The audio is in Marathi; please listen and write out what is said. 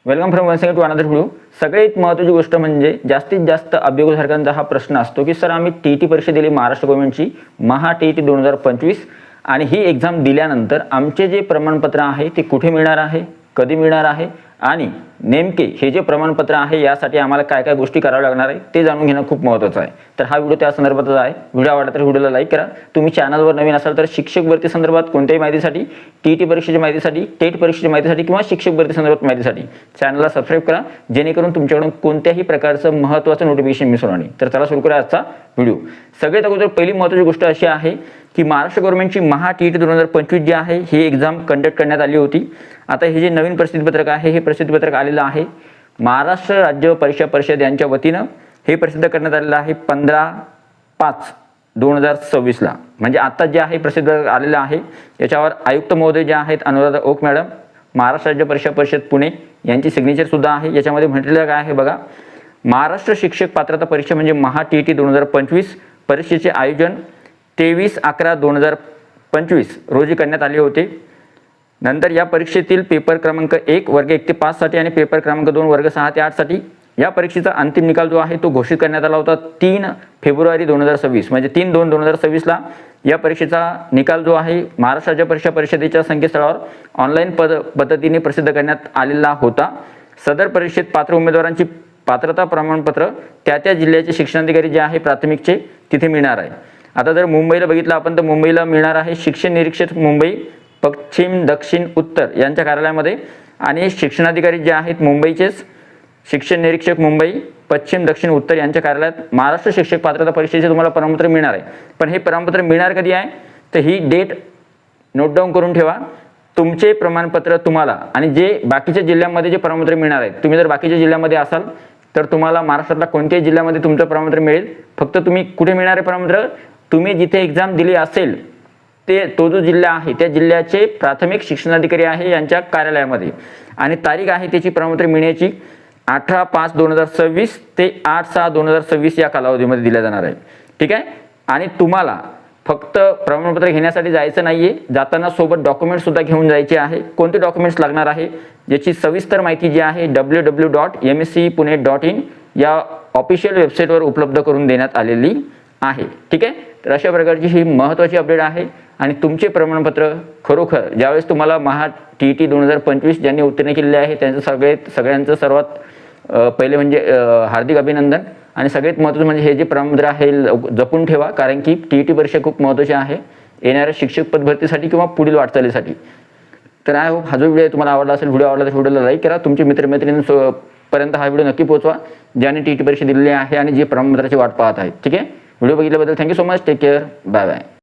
Welcome from once again to another video. सगळ्यात महत्त्वाची गोष्ट म्हणजे जास्तीत जास्त अभ्यागतांचा हा प्रश्न असतो की सर आम्ही टीईटी परीक्षा दिली महाराष्ट्र गव्हर्नमेंटची महा टीईटी 2025 आणि ही एक्झाम दिल्यानंतर आमचे जे प्रमाणपत्र आहे ते कुठे मिळणार आहे, कधी मिळणार आहे आणि नेमके हे जे प्रमाणपत्र आहे यासाठी आम्हाला काय काय गोष्टी कराव्या लागणार आहे ते जाणून घेणं खूप महत्त्वाचं आहे। तर हा व्हिडिओ त्या संदर्भातच आहे। व्हिडिओ आवडला तर व्हिडिओला लाईक करा। तुम्ही चॅनलवर नवीन असाल तर शिक्षक भरती संदर्भात कोणत्याही माहितीसाठी, टीईटी परीक्षेच्या माहितीसाठी, टेट परीक्षेच्या माहितीसाठी किंवा शिक्षक भरती संदर्भात माहितीसाठी चॅनलला सबस्क्राइब करा, जेणेकरून तुमच्याकडून कोणत्याही प्रकारचं महत्त्वाचं नोटिफिकेशन मिस होणार नाही। तर चला सुरू करूया आजचा व्हिडिओ। सगळ्यात अगोदर पहिली महत्त्वाची गोष्ट अशी आहे की महाराष्ट्र गव्हर्नमेंटची महा टीईटी 2025 जी आहे ही एक्झाम कंडक्ट करण्यात आली होती। आता हे जे नवीन प्रसिद्धीपत्रक आहे हे प्रसिद्धीपत्रक आलेलं आहे महाराष्ट्र राज्य परीक्षा परिषद यांच्या वतीनं हे प्रसिद्ध करण्यात आलेलं आहे 15/5/2026 ला। म्हणजे आता जे आहे प्रसिद्ध आलेलं आहे याच्यावर आयुक्त महोदय जे आहेत अनुराधा ओक मॅडम, महाराष्ट्र राज्य परीक्षा परिषद पुणे यांची सिग्नेचर सुद्धा आहे। याच्यामध्ये म्हटलेलं काय आहे बघा, महाराष्ट्र शिक्षक पात्रता परीक्षा म्हणजे महा टीईटी 2025 परीक्षेचे आयोजन 23/11/2025 रोजी करण्यात आले होते। नंतर या परीक्षेतील पेपर क्रमांक 1 वर्ग 1 ते 5 साठी आणि पेपर क्रमांक 2 वर्ग 6 ते 8 साठी या परीक्षेचा अंतिम निकाल जो आहे तो घोषित करण्यात आला होता 3 फेब्रुवारी 2026 म्हणजे 3/2/2026 ला या परीक्षेचा निकाल जो आहे महाराष्ट्र राज्य परीक्षा परिषदेच्या संकेतस्थळावर ऑनलाईन पद्धतीने प्रसिद्ध करण्यात आलेला होता। सदर परीक्षेत पात्र उमेदवारांची पात्रता प्रमाणपत्र त्या जिल्ह्याचे शिक्षणाधिकारी जे आहे प्राथमिकचे तिथे मिळणार आहे। आता जर मुंबईला बघितलं आपण तर मुंबईला मिळणार आहे शिक्षण निरीक्षक मुंबई पश्चिम दक्षिण उत्तर यांच्या कार्यालयामध्ये आणि शिक्षणाधिकारी जे आहेत मुंबईचेच शिक्षण निरीक्षक मुंबई पश्चिम दक्षिण उत्तर यांच्या कार्यालयात महाराष्ट्र शिक्षक पात्रता परीक्षेचे तुम्हाला प्रमाणपत्र मिळणार आहे। पण हे प्रमाणपत्र मिळणार कधी आहे तर ही डेट नोट डाऊन करून ठेवा। तुमचे प्रमाणपत्र तुम्हाला आणि जे बाकीच्या जिल्ह्यांमध्ये जे प्रमाणपत्र मिळणार आहे, तुम्ही जर बाकीच्या जिल्ह्यामध्ये असाल तर तुम्हाला महाराष्ट्रातल्या कोणत्याही जिल्ह्यामध्ये तुमचं प्रमाणपत्र मिळेल। फक्त तुम्ही कुठे मिळणार आहे प्रमाणपत्र, तुम्ही जिथे एक्झाम दिली असेल तो जो जिल्हा आहे त्या जिल्ह्याचे प्राथमिक शिक्षणाधिकारी आहे यांच्या कार्यालयामध्ये आणि तारीख आहे त्याची प्रमाणपत्र मिळण्याची 18/5/2026 ते 8/6/2026 या कालावधीमध्ये दिल्या जाणार आहे। ठीक आहे। आणि तुम्हाला फक्त प्रमाणपत्र घेण्यासाठी जायचं नाहीये, जाताना सोबत डॉक्युमेंट्स सुद्धा घेऊन जायचे आहे। कोणते डॉक्युमेंट्स लागणार आहे याची सविस्तर माहिती जी आहे www.mscepune.in या ऑफिशियल वेबसाईटवर उपलब्ध करून देण्यात आलेली आहे। ठीक आहे। तर अशा प्रकारची ही महत्त्वाची अपडेट आहे आणि तुमचे प्रमाणपत्र खरोखर ज्यावेळेस तुम्हाला महा टीईटी 2025 ज्यांनी उत्तीर्ण केलेले आहे त्यांचं सगळ्यांचं सर्वात पहिले म्हणजे हार्दिक अभिनंदन। आणि सगळ्यात महत्त्वाचं म्हणजे हे जे प्रमाणपत्र आहे जपून ठेवा, कारण की टीईटी परीक्षा खूप महत्त्वाची आहे येणाऱ्या शिक्षक पद भरतीसाठी किंवा पुढील वाटचालीसाठी। तर आय होप हा जो व्हिडिओ तुम्हाला आवडला असेल, व्हिडिओ आवडला तर व्हिडिओला लाईक करा, तुमचे मित्रमैत्रिणींपर्यंत हा व्हिडिओ नक्की पोहोचवा ज्यांनी टीईटी परीक्षा दिलेली आहे आणि जे प्रमाणपत्राची वाट पाहत आहेत। ठीक आहे। व्हिडिओ बघितल्याबद्दल thank you so much, take care, bye bye.